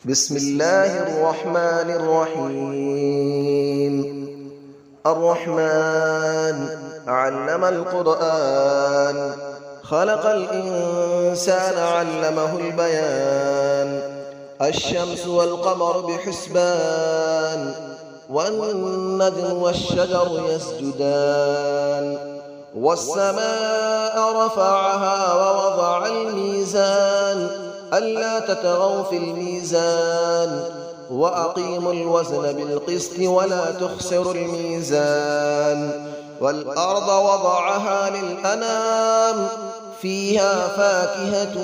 بسم الله الرحمن الرحيم. الرحمن علم القرآن، خلق الإنسان علمه البيان. الشمس والقمر بحسبان، والنجم والشجر يسجدان. والسماء رفعها ووضع الميزان، ألا تطغوا في الميزان، وأقيموا الوزن بالقسط ولا تخسروا الميزان. والأرض وضعها للأنام، فيها فاكهة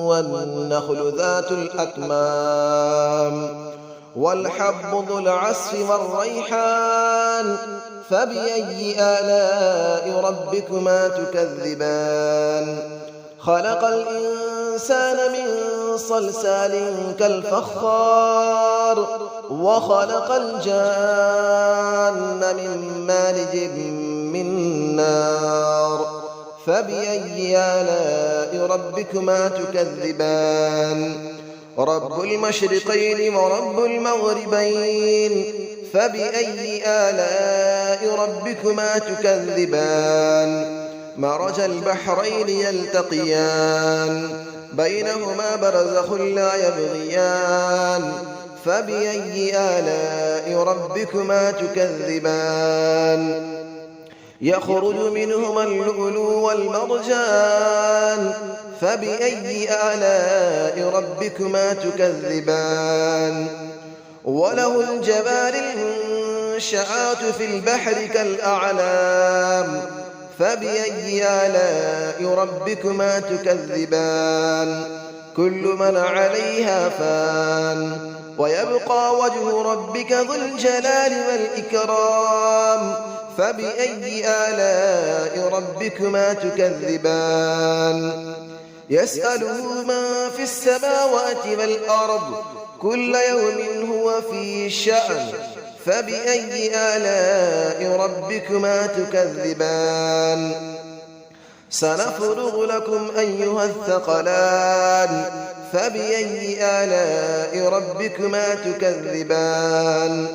والنخل ذات الأكمام. والحب ذو العصف والريحان، فبأي آلاء ربكما تكذبان. خلق الإنسان من صلصال كالفخار، وخلق الجان من مارج من نار. فبأي آلاء ربكما تكذبان. رب المشرقين ورب المغربين، فبأي آلاء ربكما تكذبان. مرج البحرين يلتقيان، بينهما برزخ لا يبغيان. فبأي آلاء ربكما تكذبان. يخرج منهما اللؤلؤ والمرجان، فبأي آلاء ربكما تكذبان. وله الجوار المنشآت في البحر كالأعلام، فبأي آلاء ربكما تكذبان. كل من عليها فان، ويبقى وجه ربك ذو الجلال والإكرام. فبأي آلاء ربكما تكذبان. يسأله من في السماوات والأرض، كل يوم هو في شأن. فبأي آلاء ربكما تكذبان. سنفرغ لكم أيها الثقلان، فبأي آلاء ربكما تكذبان.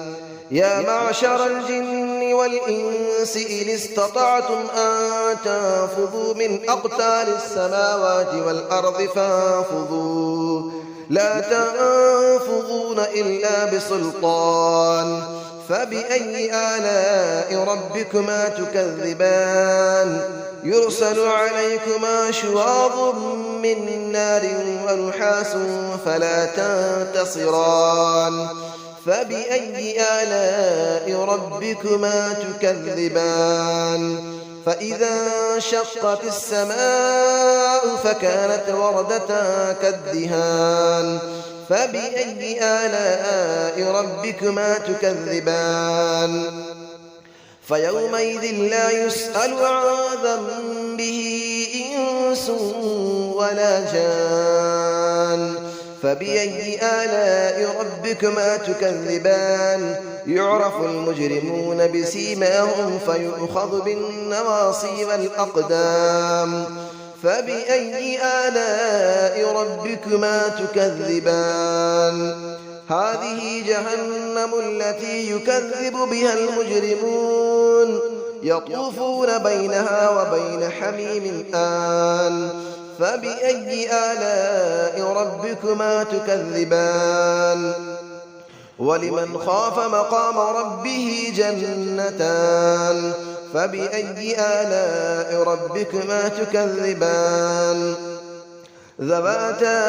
يا معشر الجن والإنس إن استطعتم أن تنفذوا من أقطار السماوات والأرض فانفذوا، لا تنفذون إلا بسلطان. فبأي آلاء ربكما تكذبان. يرسل عليكما شواظ من نار ونحاس فلا تنتصران. فبأي آلاء ربكما تكذبان. فإذا انشقت السماء فكانت وردة كالدهان. فبأي آلاء ربكما تكذبان. فيومئذ لا يسأل عن ذنبه إنس ولا جان. فبأي آلاء ربكما تكذبان. يعرف المجرمون بسيماهم فيؤخذ بالنواصي والأقدام. فبأي آلاء ربكما تكذبان. هذه جهنم التي يكذب بها المجرمون، يطوفون بينها وبين حميم آن. فبأي آلاء ربكما تكذبان. ولمن خاف مقام ربه جنتان. فبأي آلاء ربكما تكذبان. ذواتا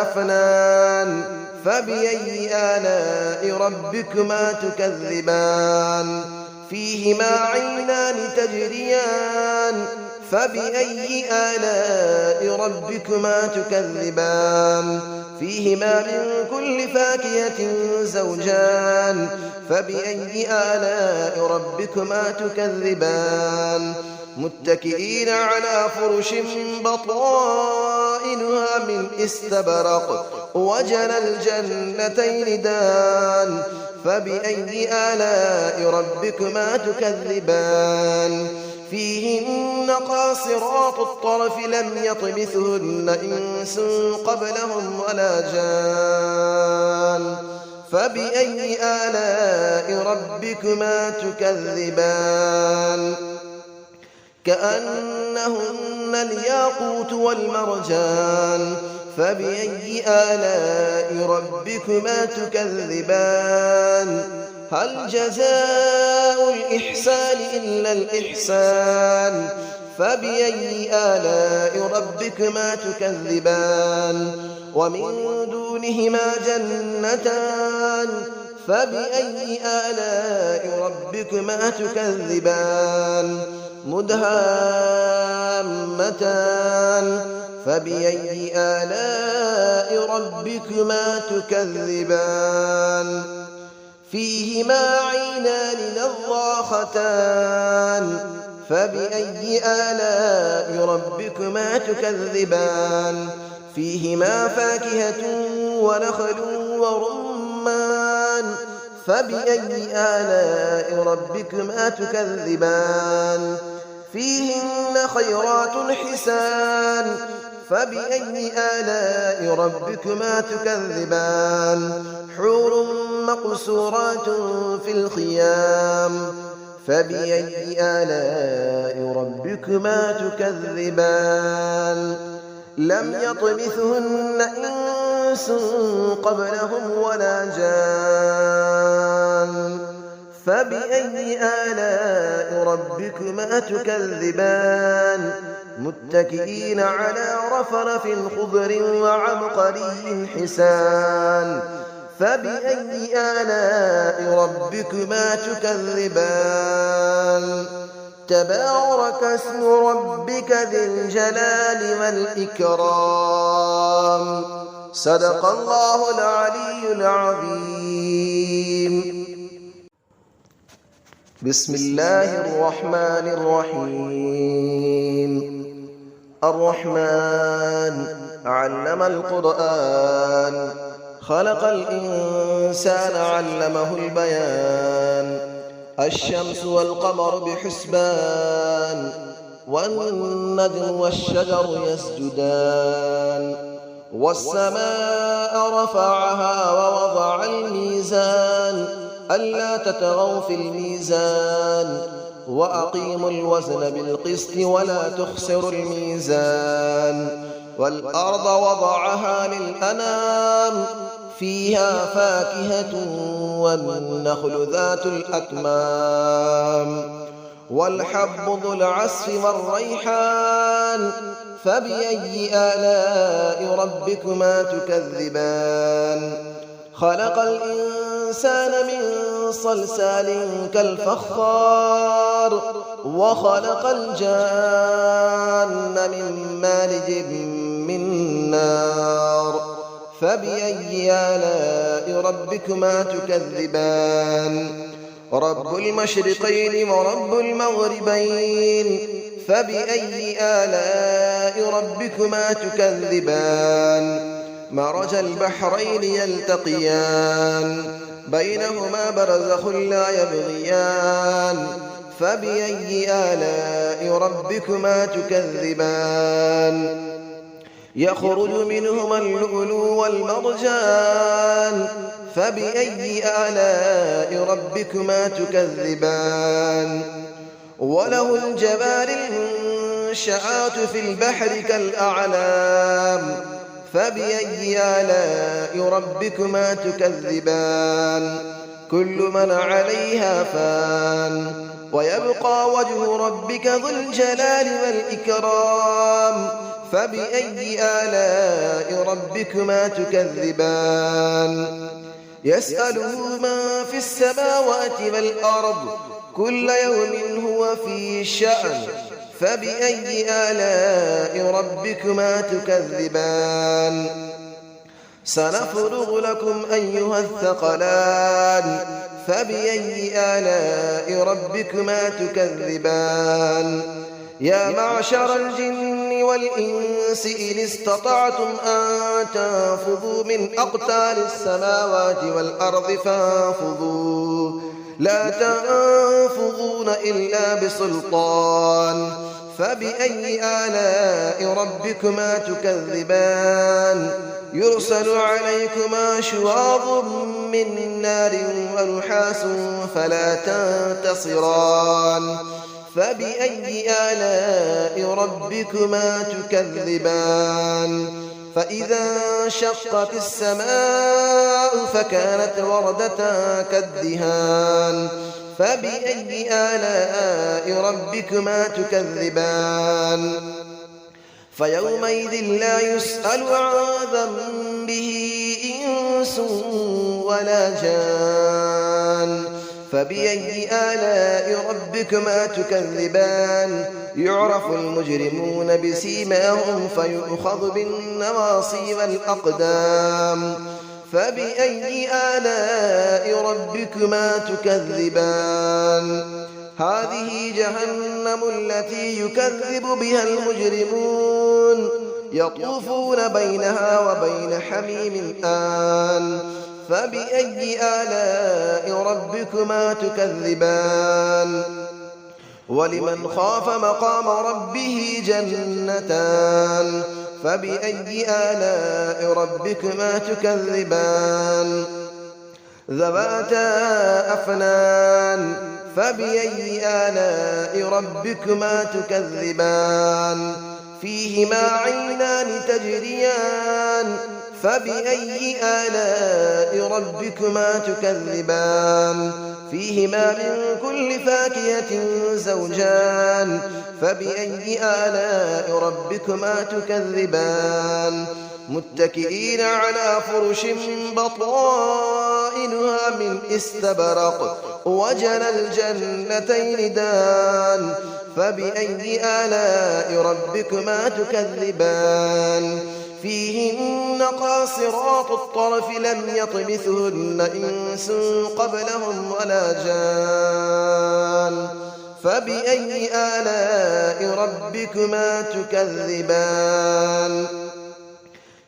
أفنان. فبأي آلاء ربكما تكذبان. فيهما عينان تجريان. فبأي آلاء ربكما تكذبان. فيهما من كل فاكهة زوجان. فبأي آلاء ربكما تكذبان. متكئين على فرش بطائنها من استبرق، وجنى الجنتين دان. فبأي آلاء ربكما تكذبان. فيهن قاصرات الطرف لم يطمثهن إنس قبلهم ولا جان. فبأي آلاء ربكما تكذبان كأنهن الياقوت والمرجان فبأي آلاء ربكما تكذبان هل جزاء الإحسان إلا الإحسان فبأي آلاء ربكما تكذبان ومن دونهما جنتان فبأي آلاء ربكما تكذبان مدهامتان فبأي آلاء ربكما تكذبان فيهما عينان نضاختان فبأي آلاء ربكما تكذبان فيهما فاكهة ونخل ورمان فبأي آلاء ربكما تكذبان فيهن خيرات حسان فبأي آلاء ربكما تكذبان حور مقصورات في الخيام فبأي آلاء ربكما تكذبان لم يطمثهن إنس قبلهم ولا جان فبأي آلاء ربكما تكذبان متكئين على رفرف خضر وعبقري حسان فبأي آلاء ربكما تكذبان تبارك اسم ربك ذي الجلال والإكرام صدق الله العلي العظيم بسم الله الرحمن الرحيم الرحمن علم القرآن خلق الإنسان علمه البيان الشمس والقمر بحسبان والنجم والشجر يسجدان والسماء رفعها ووضع الميزان ألا تطغوا في الميزان وأقيموا الوزن بالقسط ولا تخسروا الميزان والأرض وضعها للأنام فيها فاكهة والنخل ذات الأكمام والحب ذو العصف والريحان فبأي آلاء ربكما تكذبان خلق الإنسان من صلصال كالفخار وخلق الجان من مارج من نار فبأي آلاء ربكما تكذبان رب المشرقين ورب المغربين فبأي آلاء ربكما تكذبان مرج البحرين يلتقيان بينهما برزخ لا يبغيان فبأي آلاء ربكما تكذبان يخرج منهما اللؤلؤ والمرجان فبأي آلاء ربكما تكذبان وله الجبال المنشآت في البحر كالأعلام فبأي آلاء ربكما تكذبان كل من عليها فان ويبقى وجه ربك ذو الجلال والإكرام فبأي آلاء ربكما تكذبان يسأله من في السماوات والأرض كل يوم هو في شأن فبأي آلاء ربكما تكذبان سنفرغ لكم أيها الثقلان فبأي آلاء ربكما تكذبان يا معشر الجن والإنس إن استطعتم أن تنفذوا من أقطار السماوات والأرض فانفذوا لا تنفذون إلا بسلطان فبأي آلاء ربكما تكذبان يرسل عليكما شواظ من نار ونحاس فلا تنتصران فبأي آلاء ربكما تكذبان فإذا انشقت السماء فكانت وردة كالدهان فبأي آلاء ربكما تكذبان فيومئذ لا يسأل عن ذنبه إنس ولا جان فبأي آلاء ربكما تكذبان يعرف المجرمون بسيماهم فيؤخذ بالنواصي والأقدام فبأي آلاء ربكما تكذبان هذه جهنم التي يكذب بها المجرمون يطوفون بينها وبين حميم آن فبأي آلاء ربكما تكذبان ولمن خاف مقام ربه جنتان فبأي آلاء ربكما تكذبان ذواتا أفنان فبأي آلاء ربكما تكذبان فيهما عينان تجريان فبأي آلاء ربكما تكذبان فيهما من كل فاكهة زوجان فبأي آلاء ربكما تكذبان متكئين على فرش بطائنها من استبرق وجنى الجنتين دان فبأي آلاء ربكما تكذبان فيهن قاصرات الطرف لم يطمثهن إنس قبلهم ولا جان فبأي آلاء ربكما تكذبان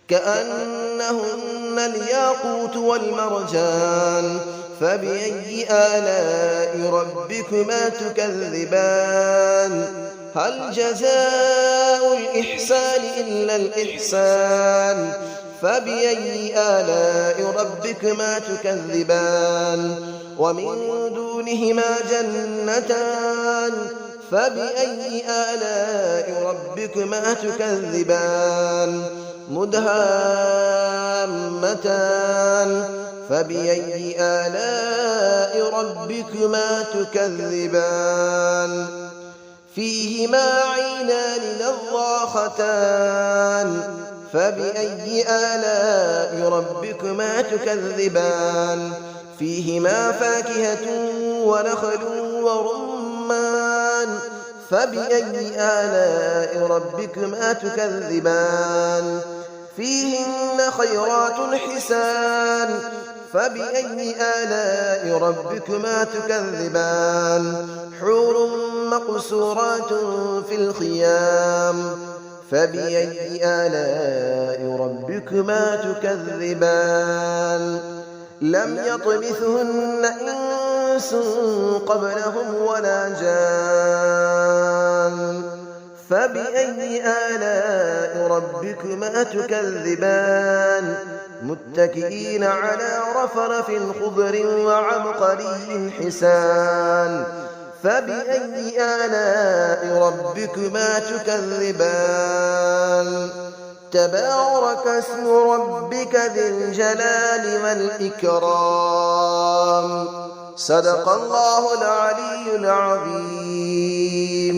كأنهن الياقوت والمرجان فبأي آلاء ربكما تكذبان هل جزاء الإحسان إلا الإحسان فبأي آلاء ربكما تكذبان ومن دونهما جنتان فبأي آلاء ربكما تكذبان مدهامتان فبأي آلاء ربكما تكذبان فيهما عينان نضاختان فبأي آلاء ربكما تكذبان فيهما فاكهة ونخل ورمان فبأي آلاء ربكما تكذبان فيهن خيرات حسان فبأي آلاء ربكما تكذبان حور مقصورات في الخيام فبأي آلاء ربكما تكذبان لم يطمثهن إنس قبلهم ولا جان فبأي آلاء ربكما تكذبان متكئين على رفرف خضر وعبقري حسان فبأي آلاء ربكما تكذبان تبارك اسم ربك ذي الجلال والإكرام صدق الله العلي العظيم.